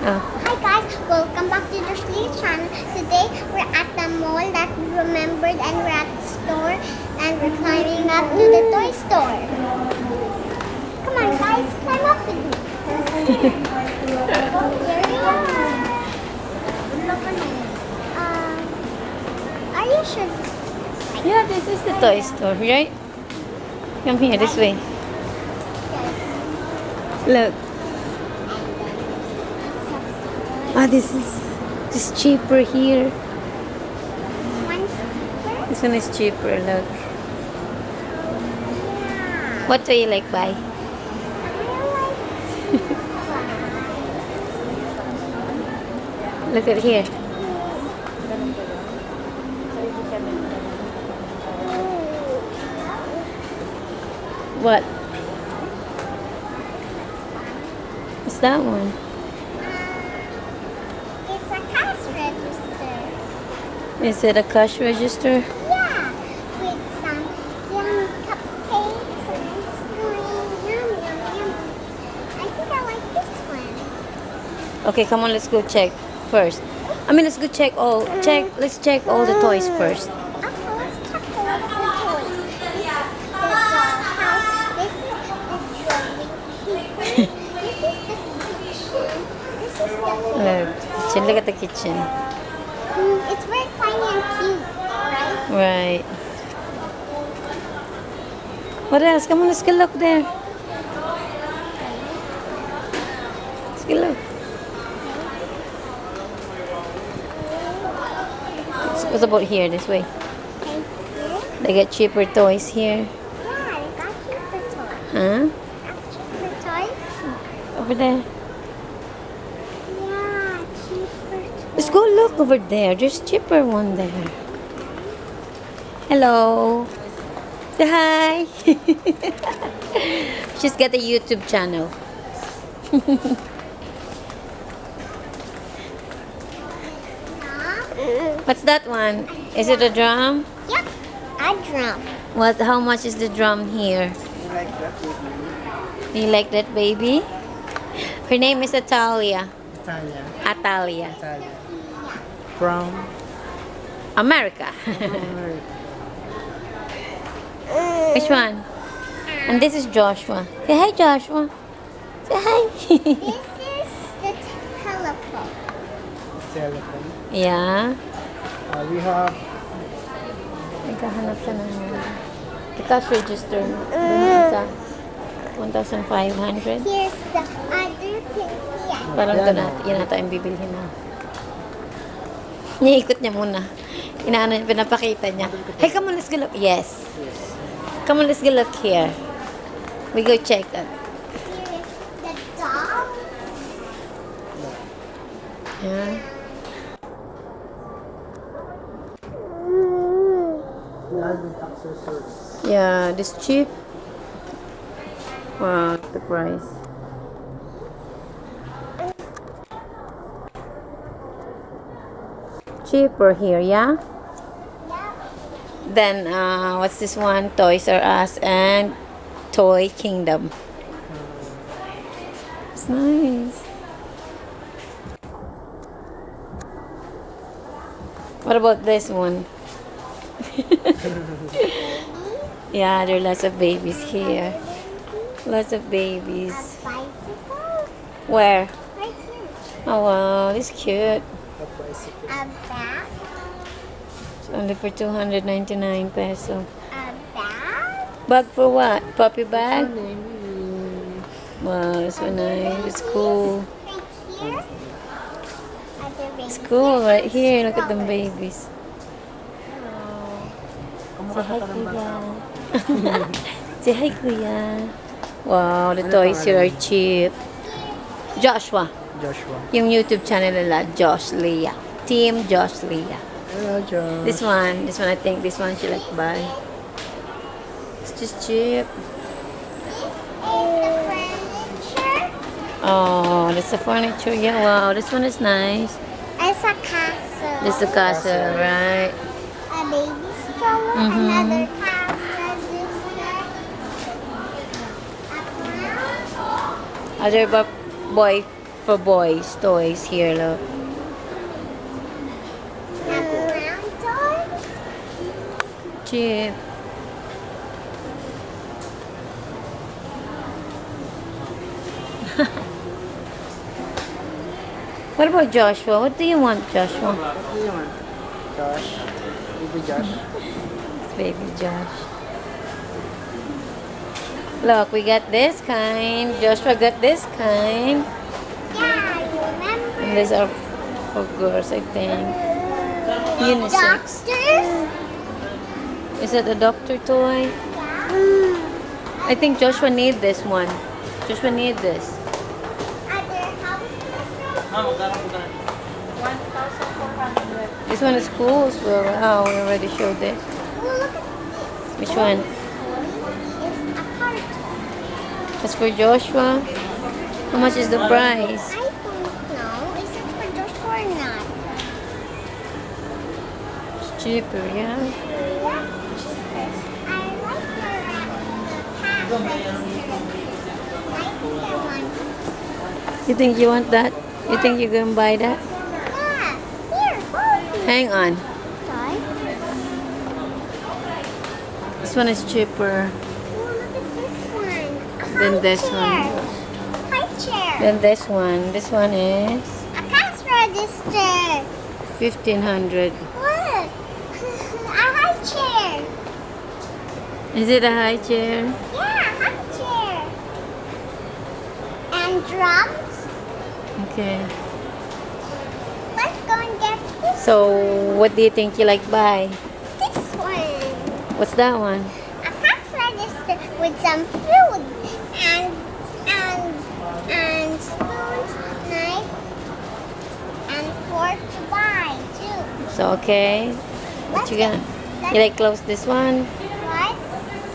Oh. Hi guys, welcome back to Joshlia channel. Today we're at the mall that we remembered and we're at the store and we're climbing up to the toy store. Come on guys, climb up with me. Here we are. Are you sure? Yeah, this is the toy store, right? Come here, this way. Look. Ah, this is cheaper here. One's cheaper? This one is cheaper, look. What do you like buy? Look at here. What? What's that one? It's a cash register. Is it a cash register? Yeah, with some yummy cupcakes and ice cream. Yum, yum, yum. I think I like this one. Okay, come on, let's go check first. Let's go check all. Let's check all the toys first. Okay, let's check all of the toys. This is the dollhouse. This is the drawing paper. This is the kitchen. This is the Look at the kitchen. It's very tiny and cute, right? Right. What else? Come on, let's go look there. Let's go look. What's about here, this way? And here, They get cheaper toys here. yeah, they got cheaper toys. Huh? Got cheaper toys? Over there. Yeah, cheaper toys. Let's go look over there. There's cheaper one there. Hello. Say hi. She's got a YouTube channel. What's that one? Is it a drum? Yep, a drum. What? How much is the drum here? Do you like that baby? Her name is Atalia. Italia. Atalia. Italia. From America. America. Which one? And this is Joshua. Say hi, Joshua. Say hi. This is the telephone. Telephone. Yeah. We have Naghahanap siya ng the cash register. Dun sa 1,500. Here's the other thing. Yeah. Parang ito na, yan ata yung bibilhin na. Niikot niya muna. Inaano niya, pinapakita niya. Hey, come on, let's go look. Yes. Come on, let's go look here. We go check that. Here is the dog. Yeah. accessories. Yeah, this cheap. Wow, the price. Cheaper here, yeah? Then, what's this one? Toys R Us and Toy Kingdom. It's nice. What about this one? Yeah, there are lots of babies here. Lots of babies. A bicycle. Where? Right here. Oh wow, this is cute. A bicycle. A bag. It's only for 299 peso. A bag. Bag for what? Puppy bag? Name. Wow, it's so nice. It's cool. Right here. Other baby. It's cool right here. Look at them babies. Say hi, Kuya. Say hi, Kuya. Wow, the toys here are cheap. Joshua. Joshua. Yung YouTube channel nila, Joshlia. Team Joshlia. Hello, Josh. This one I think this one she like buy. It's just cheap. The furniture. Oh, that's the furniture. Yeah, wow, this one is nice. It's a castle. This is the castle, right? A baby stroller. Another cash register. A clown. Other boy for boys toys here, look. And a round toy. Cheap. What about Joshua? What do you want, Joshua? What do you want? Josh. Baby Josh. Baby Josh. Look, we got this kind. Joshua got this kind. Yeah, I remember. And these are for girls, I think. Unisex. Doctors. Is it a doctor toy? Yeah. I think Joshua need this one. Joshua need this. At their house. This one is cool as well. Oh, we already showed this. Oh, look at this. Which one? It's a card. That's for Joshua. How much is the price? I don't know. Is it for Joshua or not? It's cheaper, yeah. Yeah. I like the pack. I think I want. You think you want that? You think you're gonna buy that? Yeah. Here, hold. Hang on. Sorry. This one is cheaper Oh, look at this one. A than high this chair. one. High chair. Then this one. This one is A cash register. 1,500. Look. A high chair. Is it a high chair? Yeah, high chair. And drums. Okay. Let's go and get this. So, what do you think you like buy? This one. What's that one? A cash register with some food and spoons, knife, and fork to buy too. So, okay. What you got? You like close this one? What?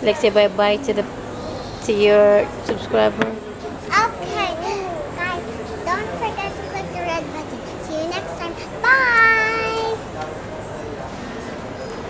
Like say bye-bye to your subscriber? Okay.